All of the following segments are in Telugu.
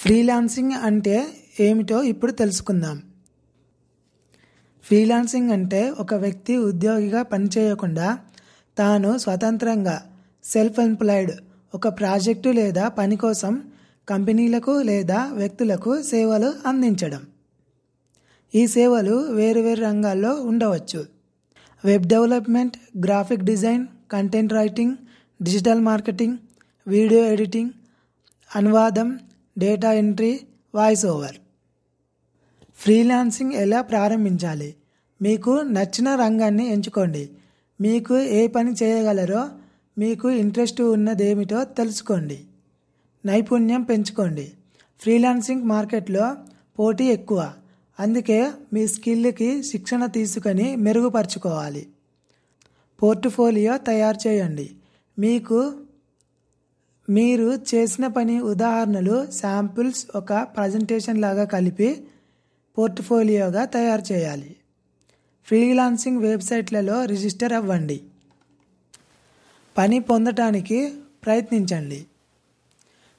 ఫ్రీలాన్సింగ్ అంటే ఏమిటో ఇప్పుడు తెలుసుకుందాం. ఫ్రీలాన్సింగ్ అంటే ఒక వ్యక్తి ఉద్యోగిగా పనిచేయకుండా తాను స్వతంత్రంగా సెల్ఫ్ ఎంప్లాయిడ్ ఒక ప్రాజెక్టు లేదా పని కోసం కంపెనీలకు లేదా వ్యక్తులకు సేవలు అందించడం. ఈ సేవలు వేరువేరు రంగాల్లో ఉండవచ్చు. Web development, graphic design, content writing, digital marketing, video editing, అనువాదం, data entry, voice over. Freelancing ఎలా ప్రారంభించాలి? మీకు నచ్చిన రంగాన్ని ఎంచుకోండి. మీకు ఏ పని చేయగలరో, మీకు ఇంట్రెస్ట్ ఉన్నదేమిటో తెలుసుకోండి. నైపుణ్యం పెంచుకోండి. ఫ్రీలాన్సింగ్ మార్కెట్లో పోటీ ఎక్కువ, అందుకే మీ స్కిల్కి శిక్షణ తీసుకొని మెరుగుపరుచుకోవాలి. పోర్ట్ఫోలియో తయారు చేయండి. మీరు చేసిన పని ఉదాహరణలు, శాంపిల్స్ ఒక ప్రజెంటేషన్ లాగా కలిపి పోర్ట్ఫోలియోగా తయారు చేయాలి. ఫ్రీలాన్సింగ్ వెబ్సైట్లలో రిజిస్టర్ అవ్వండి. పని పొందటానికి ప్రయత్నించండి.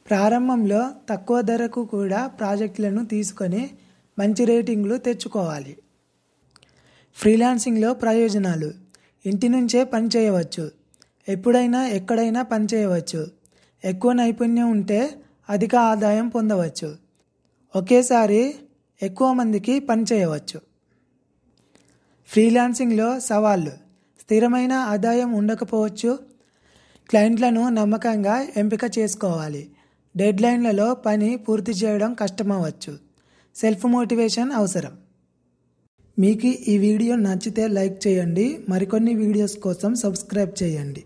ప్రారంభంలో తక్కువ ధరకు కూడా ప్రాజెక్టులను తీసుకొని మంచి రేటింగ్లు తెచ్చుకోవాలి. ఫ్రీలాన్సింగ్లో ప్రయోజనాలు: ఇంటి నుంచే పని చేయవచ్చు, ఎప్పుడైనా ఎక్కడైనా పని చేయవచ్చు, ఎక్కువ నైపుణ్యం ఉంటే అధిక ఆదాయం పొందవచ్చు, ఒకేసారి ఎక్కువ మందికి పని చేయవచ్చు. ఫ్రీలాన్సింగ్లో సవాళ్ళు: స్థిరమైన ఆదాయం ఉండకపోవచ్చు, క్లయింట్లను నమ్మకంగా ఎంపిక చేసుకోవాలి, డెడ్లైన్లలో పని పూర్తి చేయడం కష్టమవచ్చు, సెల్ఫ్ మోటివేషన్ అవసరం. మీకు ఈ వీడియో నచ్చితే లైక్ చేయండి. మరికొన్ని వీడియోస్ కోసం సబ్స్క్రైబ్ చేయండి.